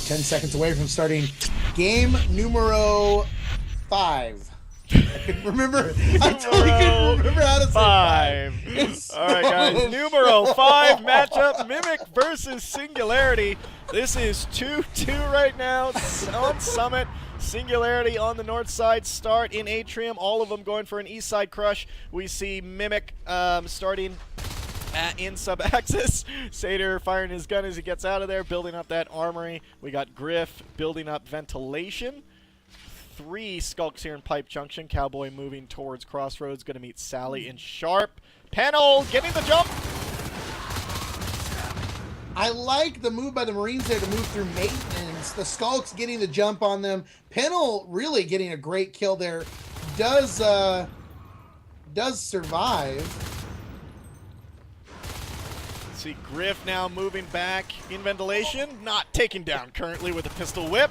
10 seconds away from starting game numero 5. I couldn't remember. I totally couldn't remember how to say 5. All right, guys. Numero 5 matchup: Mimic versus Singularity. This is 2-2 right now on Summit. Singularity on the north side, start in Atrium. All of them going for an east side crush. We see Mimic starting in sub-axis. Satyr firing his gun as he gets out of there, building up that armory. We got Griff building up ventilation. 3 skulks here in Pipe Junction. Cowboy moving towards Crossroads, going to meet Sally in Sharp. Pennell getting the jump. I like the move by the Marines there to move through maintenance. The Skulks getting the jump on them. Pennell really getting a great kill there. Does survive. See Griff now moving back in ventilation. Not taken down currently with a pistol whip.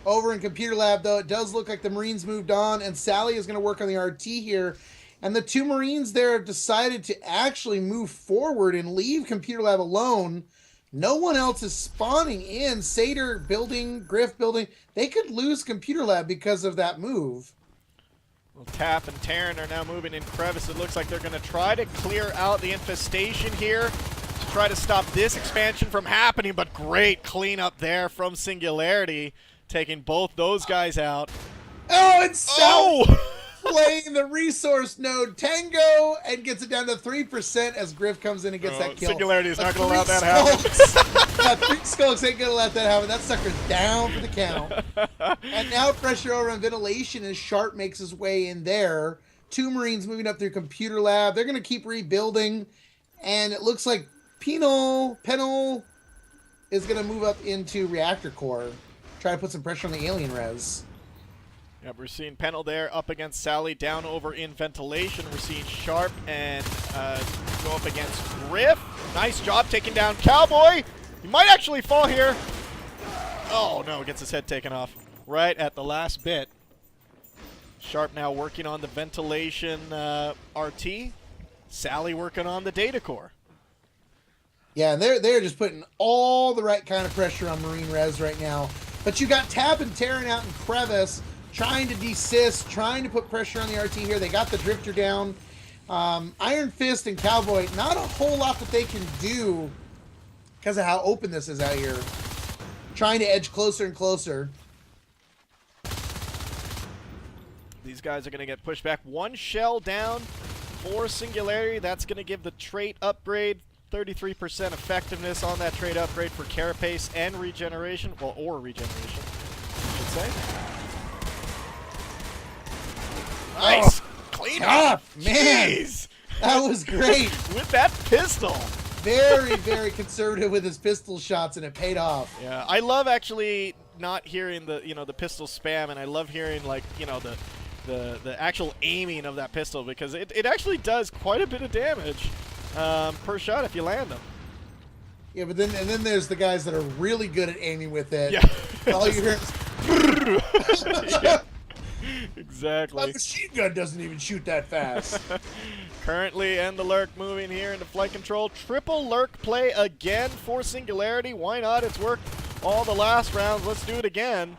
Over in Computer Lab, though, it does look like the Marines moved on, and Sally is going to work on the RT here. And the 2 Marines there have decided to actually move forward and leave Computer Lab alone. No one else is spawning in. Satyr building, Griff building. They could lose Computer Lab because of that move. Well, Tap and Terran are now moving in crevice. It looks like they're going to try to clear out the infestation here to try to stop this expansion from happening, but great cleanup there from Singularity, taking both those guys out. Oh, it's Sally playing the resource node Tango and gets it down to 3% as Griff comes in and gets that kill. Singularity is not going to allow that happen. Yeah, 3 Skulks ain't going to let that happen. That sucker's down for the count. And now pressure over on ventilation as Sharp makes his way in there. 2 Marines moving up through Computer Lab. They're going to keep rebuilding. And it looks like Pennell is going to move up into Reactor Core. Try to put some pressure on the alien res. Yep, we're seeing Pennell there up against Sally, down over in ventilation. We're seeing Sharp and go up against Griff. Nice job taking down Cowboy. He might actually fall here. Oh no, gets his head taken off right at the last bit. Sharp now working on the ventilation RT. Sally working on the data core. Yeah, they're just putting all the right kind of pressure on Marine res right now. But you got Tap and Terran out in crevice, trying to desist, trying to put pressure on the RT here. They got the Drifter down. Iron Fist and Cowboy, not a whole lot that they can do because of how open this is out here. Trying to edge closer and closer. These guys are going to get pushed back. 1 shell down for Singularity. That's going to give the trait upgrade. 33% effectiveness on that trait upgrade for Carapace and regeneration. Well, or regeneration, I should say. Nice! Clean up! Man! Jeez. That was great. With that pistol. Very, very conservative with his pistol shots, and it paid off. Yeah, I love actually not hearing the the pistol spam, and I love hearing the actual aiming of that pistol, because it actually does quite a bit of damage per shot if you land them. Yeah, but then there's the guys that are really good at aiming with it. Yeah. All you hear is Yeah. Exactly. My machine gun doesn't even shoot that fast. Currently, and the Lurk moving here into flight control. Triple Lurk play again for Singularity. Why not? It's worked all the last rounds. Let's do it again.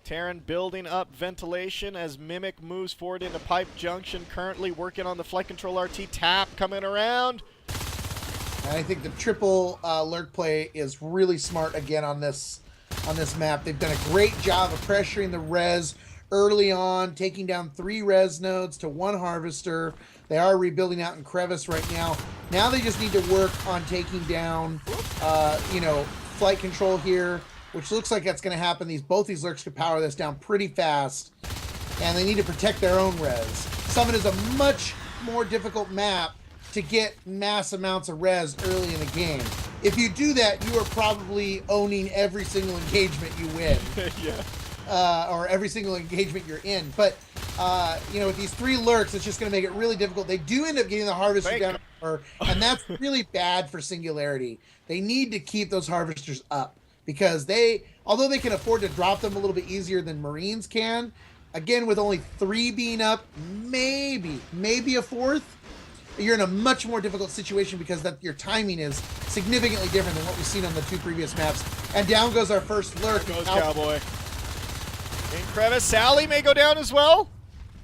Terran building up ventilation as Mimic moves forward into Pipe Junction. Currently working on the flight control RT. Tap coming around. And I think the triple Lurk play is really smart again on this map. They've done a great job of pressuring the res early on, taking down 3 res nodes to 1 harvester. They are rebuilding out in crevice right now. Now they just need to work on taking down, flight control here, which looks like that's going to happen. Both these Lurks could power this down pretty fast, and they need to protect their own res. Summit is a much more difficult map to get mass amounts of res early in the game. If you do that, you are probably owning every single engagement you win. Yeah. Or every single engagement you're in. But, with these 3 Lurks, it's just going to make it really difficult. They do end up getting the harvester down, and that's really bad for Singularity. They need to keep those harvesters up, because although they can afford to drop them a little bit easier than Marines can, again, with only 3 being up, maybe a 4th, you're in a much more difficult situation because that your timing is significantly different than what we've seen on the 2 previous maps. And down goes our first lurk. There goes Cowboy. In crevice, Sally may go down as well.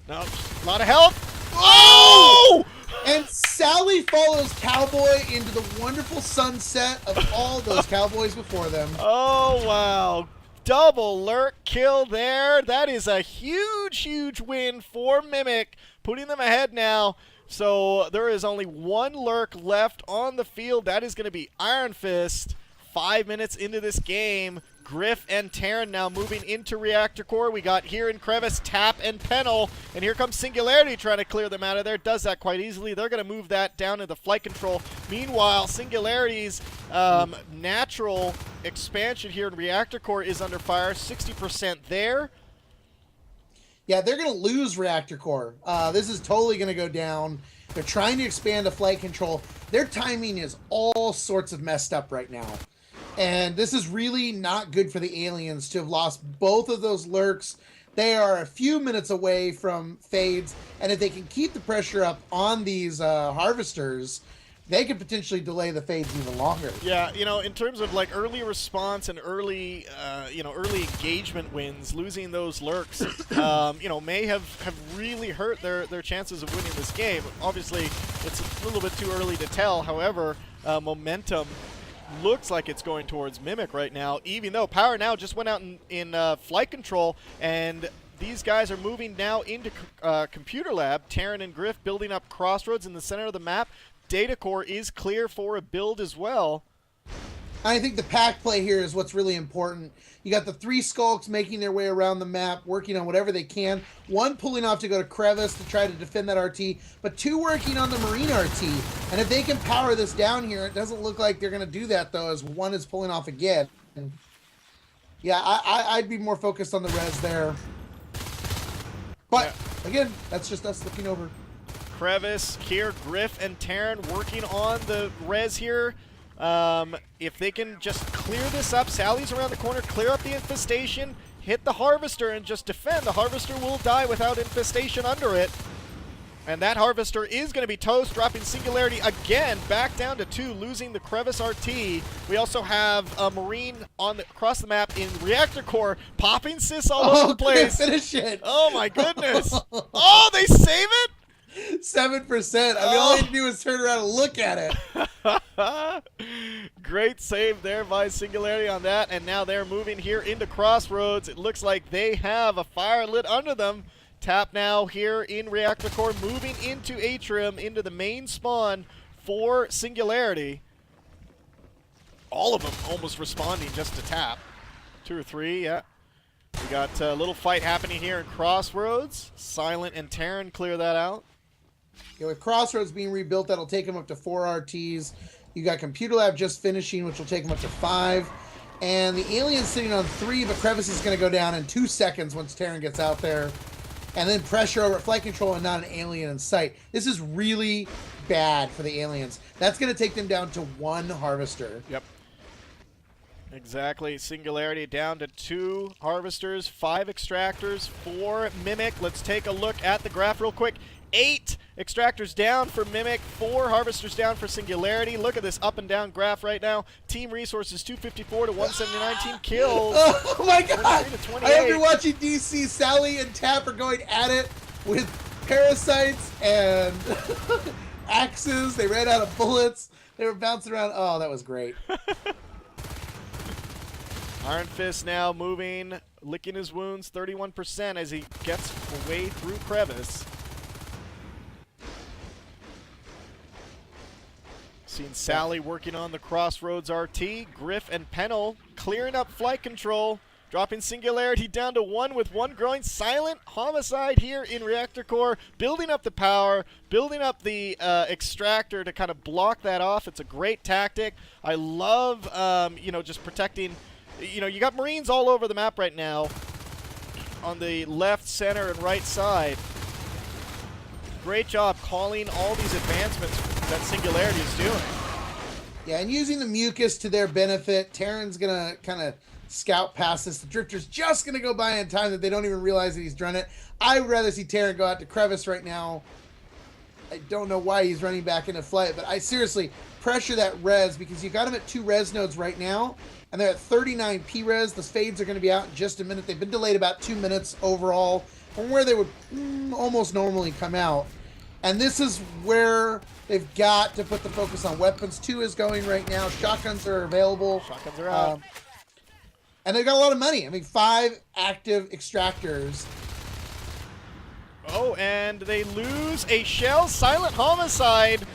No, a lot of health. Oh! And Sally follows Cowboy into the wonderful sunset of all those Cowboys before them. Oh, wow. Double lurk kill there. That is a huge, huge win for Mimic, putting them ahead now. So there is only 1 lurk left on the field. That is going to be Iron Fist. 5 minutes into this game, Griff and Terran now moving into Reactor Core. We got here in crevice Tap and Pennell, and here comes Singularity trying to clear them out of there. Does that quite easily. They're going to move that down into flight control. Meanwhile, Singularity's natural expansion here in Reactor Core is under fire. 60% there. Yeah, they're going to lose Reactor Core. This is totally going to go down. They're trying to expand to flight control. Their timing is all sorts of messed up right now. And this is really not good for the aliens to have lost both of those lurks. They are a few minutes away from fades, and if they can keep the pressure up on these harvesters, they could potentially delay the fades even longer. Yeah, you know, in terms of like early response and early, early engagement wins, losing those lurks, may have really hurt their chances of winning this game. Obviously, it's a little bit too early to tell. However, momentum looks like it's going towards Mimic right now, even though Power now just went out in flight control, and these guys are moving now into Computer Lab. Terran and Griff building up Crossroads in the center of the map. Data Core is clear for a build as well. I think the pack play here is what's really important. You got the 3 skulks making their way around the map, working on whatever they can. 1 pulling off to go to crevice to try to defend that RT, but 2 working on the Marine RT. And if they can power this down here, it doesn't look like they're going to do that, though, as 1 is pulling off again. And yeah, I'd be more focused on the res there. But, again, that's just us looking over. Crevice here, Griff and Terran working on the res here. If they can just clear this up, Sally's around the corner, clear up the infestation, hit the Harvester and just defend. The Harvester will die without infestation under it. And that Harvester is going to be toast, dropping Singularity again, back down to 2, losing the Crevice RT. We also have a Marine across the map in Reactor Core, popping Sis all over the place. Finish it. Oh my goodness. Oh, they save it? 7%. I mean, all you have to do is turn around and look at it. Great save there by Singularity on that, and now they're moving here into Crossroads. It looks like they have a fire lit under them. Tap now here in Reactor Core, moving into Atrium, into the main spawn for Singularity. All of them almost responding just to Tap. 2 or 3, yeah. We got a little fight happening here in Crossroads. Silent and Terran clear that out. Yeah, with Crossroads being rebuilt, that'll take them up to 4 RTs. You got Computer Lab just finishing, which will take them up to 5. And the alien's sitting on 3, but Crevice is going to go down in 2 seconds once Terran gets out there. And then pressure over at flight control and not an alien in sight. This is really bad for the aliens. That's going to take them down to 1 Harvester. Yep. Exactly. Singularity down to 2 Harvesters, 5 Extractors, 4 Mimic. Let's take a look at the graph real quick. 8 Extractors down for Mimic, 4 Harvesters down for Singularity. Look at this up and down graph right now. Team resources 254 to 179. Team kills. Oh my god! I hope you're 28. watching DC. Sally and Tap are going at it with parasites and axes. They ran out of bullets. They were bouncing around. Oh, that was great. Iron Fist now moving, licking his wounds, 31% as he gets away through Crevice. Seen Sally working on the Crossroads RT. Griff and Pennell clearing up flight control, dropping Singularity down to 1 with 1 growing. Silent Homicide here in Reactor Core, building up the power, building up the Extractor to kind of block that off. It's a great tactic. I love, just protecting. You got Marines all over the map right now on the left, center, and right side. Great job calling all these advancements that Singularity is doing. Yeah, and using the mucus to their benefit. Terran's going to kind of scout past this. The Drifter's just going to go by in time that they don't even realize that he's drawn it. I would rather see Terran go out to Crevice right now I don't know why he's running back into flight, but I seriously pressure that res because you got him at 2 res nodes right now, and they're at 39 P-res. The fades are going to be out in just a minute. They've been delayed about 2 minutes overall from where they would almost normally come out. And this is where they've got to put the focus on. Weapons 2 is going right now. Shotguns are available. Shotguns are out. And they've got a lot of money. I mean, 5 active extractors. Oh, and they lose a shell. Silent Homicide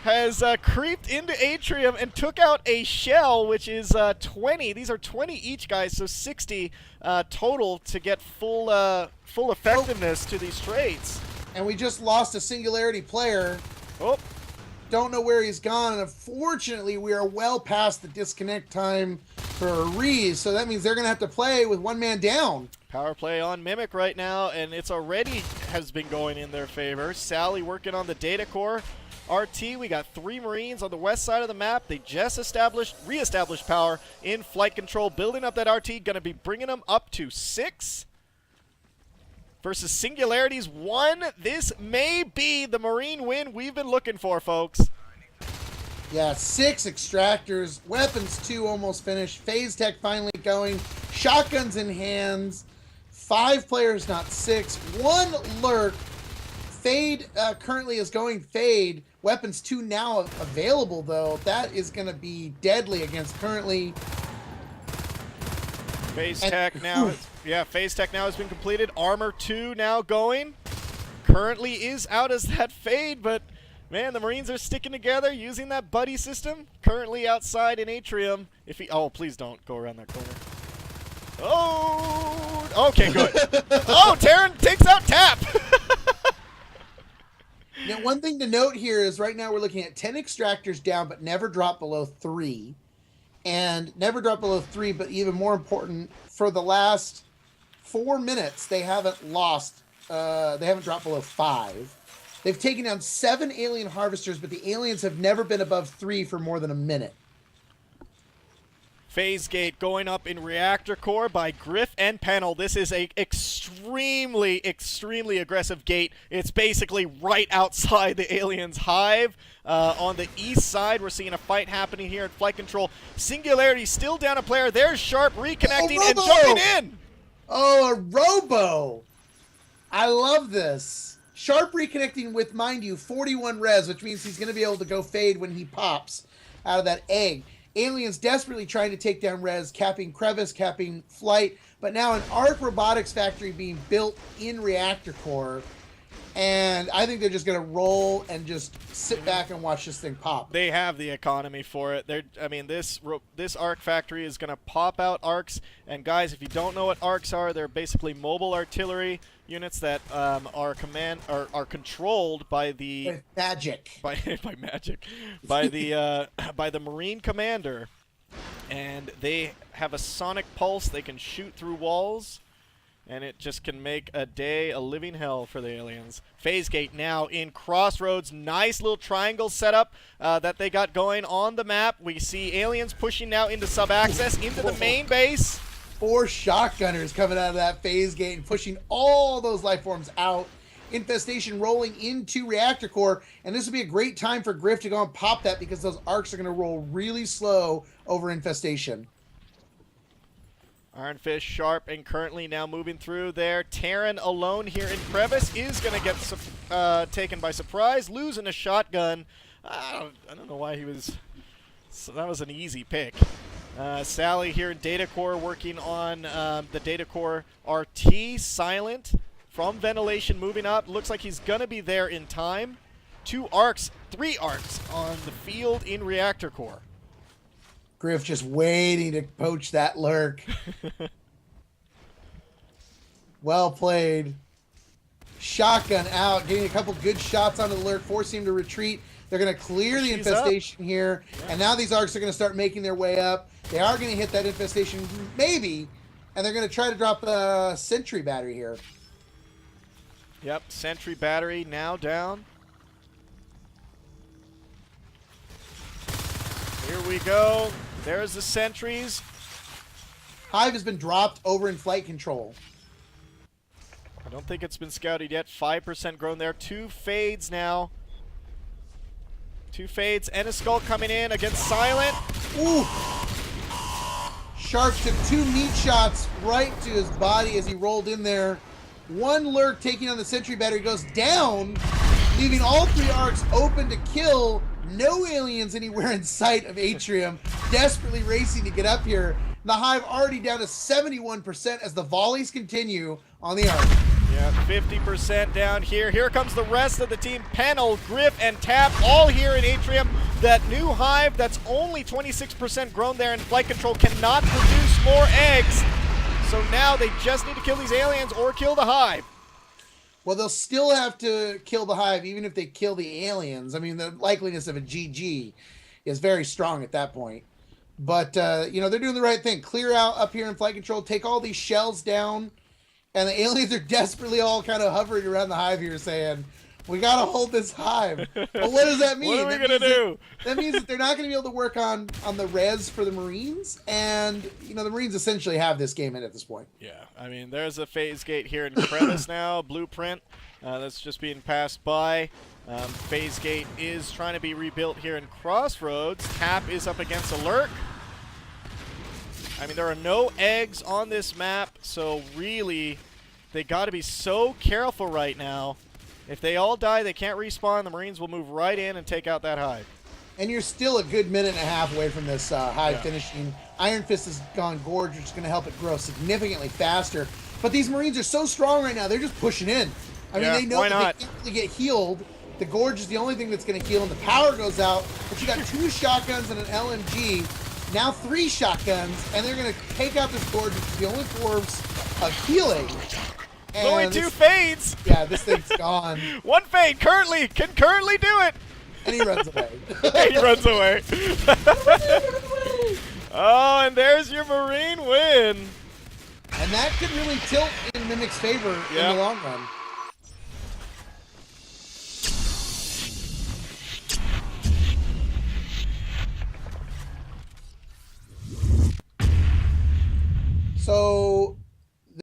has creeped into Atrium and took out a shell, which is 20. These are 20 each, guys, so 60 total to get full effectiveness to these trades. And we just lost a Singularity player. Oh. Don't know where he's gone, and unfortunately, we are well past the disconnect time for Reese, so that means they're going to have to play with 1 man down. Power play on Mimic right now, and it's already has been going in their favor. Sally working on the data core. RT, we got 3 Marines on the west side of the map. They just re-established power in flight control, building up that RT, going to be bringing them up to 6. Versus Singularity's 1. This may be the Marine win we've been looking for, folks. Yeah, 6 extractors. Weapons 2 almost finished. Phase tech finally going. Shotguns in hands. 5 players, not 6. 1 lurk. Fade currently is going fade. Weapons 2 now available, though. That is going to be deadly against currently. Phase tech now. Yeah, phase tech now has been completed. Armor 2 now going. Currently is out as that fade, but man, the Marines are sticking together using that buddy system. Currently outside in Atrium. Oh, please don't go around that corner. Oh, okay, good. Oh, Terran takes out Tap. Now, one thing to note here is right now we're looking at 10 extractors down, but never drop below 3. And never drop below 3, but even more important, for the last 4 minutes, they haven't dropped below 5. They've taken down 7 alien harvesters, but the aliens have never been above 3 for more than a minute. Phase gate going up in reactor core by Griff and Pennell. This is a extremely aggressive gate. It's basically right outside the aliens' hive. On the east side, we're seeing a fight happening here in flight control. Singularity still down a player. There's Sharp reconnecting and jumping in. Oh, a Robo. I love this. Sharp reconnecting with, mind you, 41 res, which means he's going to be able to go fade when he pops out of that egg. Aliens desperately trying to take down res, capping crevice, capping flight, but now an ARC robotics factory being built in reactor core, and I think they're just going to roll and just sit back and watch this thing pop. They have the economy for it. I mean, this ARC factory is going to pop out ARCs, and guys, if you don't know what ARCs are, they're basically mobile artillery units that are controlled by the magic by the Marine commander, and they have a sonic pulse. They can shoot through walls, and it just can make a day a living hell for the aliens. Phase gate now in Crossroads. Nice little triangle setup that they got going on the map. We see aliens pushing now into sub-access, into the main base. 4 shotgunners coming out of that phase gate and pushing all those life forms out. Infestation rolling into reactor core, and this would be a great time for Griff to go and pop that because those arcs are going to roll really slow over infestation. Ironfish, Sharp, and currently now moving through there. Terran alone here in crevice is going to get taken by surprise, losing a shotgun. I don't know why he was. So that was an easy pick. Sally here in Data Core working on the Data Core RT. Silent from ventilation moving up. Looks like he's going to be there in time. 3 arcs on the field in Reactor Core. Griff just waiting to poach that lurk. Well played. Shotgun out, getting a couple good shots onto the lurk, forcing him to retreat. They're going to clear the infestation here, and now these arcs are going to start making their way up. They are going to hit that infestation, maybe, and they're going to try to drop a sentry battery here. Yep, sentry battery now down. Here we go. There's the sentries. Hive has been dropped over in flight control. I don't think it's been scouted yet. 5% grown there. 2 fades now. 2 fades. NS2WC coming in against Silent. Ooh! Shark took 2 meat shots right to his body as he rolled in there. 1 lurk taking on the sentry battery goes down, leaving all 3 arcs open to kill. No aliens anywhere in sight of Atrium, desperately racing to get up here. The Hive already down to 71% as the volleys continue on the arc. Yeah, 50% down here. Here comes the rest of the team. Panel, Griff, and Tap all here in Atrium. That new Hive that's only 26% grown there in flight control cannot produce more eggs. So now they just need to kill these aliens or kill the Hive. Well, they'll still have to kill the Hive even if they kill the aliens. I mean, the likeliness of a GG is very strong at that point. But, you know, they're doing the right thing. Clear out up here in flight control, take all these shells down. And the aliens are desperately all kind of hovering around the Hive here saying, we got to hold this Hive. But what does that mean? What are we going to do? That means that they're not going to be able to work on the res for the Marines. And, you know, the Marines essentially have this game in at this point. Yeah, I mean, there's a phase gate here in Crevice now, Blueprint. That's just being passed by. Phase gate is trying to be rebuilt here in Crossroads. Tap is up against a lurk. I mean, there are no eggs on this map, so really, they got to be so careful right now. If they all die, they can't respawn. The Marines will move right in and take out that Hive. And you're still a good minute and a half away from this Hive finishing. Iron Fist has gone Gorge, which is going to help it grow significantly faster. But these Marines are so strong right now, they're just pushing in. I mean, they know that they can't really get healed. The Gorge is the only thing that's going to heal, and the power goes out. But you got 2 shotguns and an LMG. Now 3 shotguns, and they're going to take out this Gorge, which is the only forms of healing. And only 2 fades. Yeah, this thing's gone. 1 fade currently can currently do it. And he runs away. He runs away. Oh, and there's your Marine win. And that could really tilt in Mimic's favor in the long run. So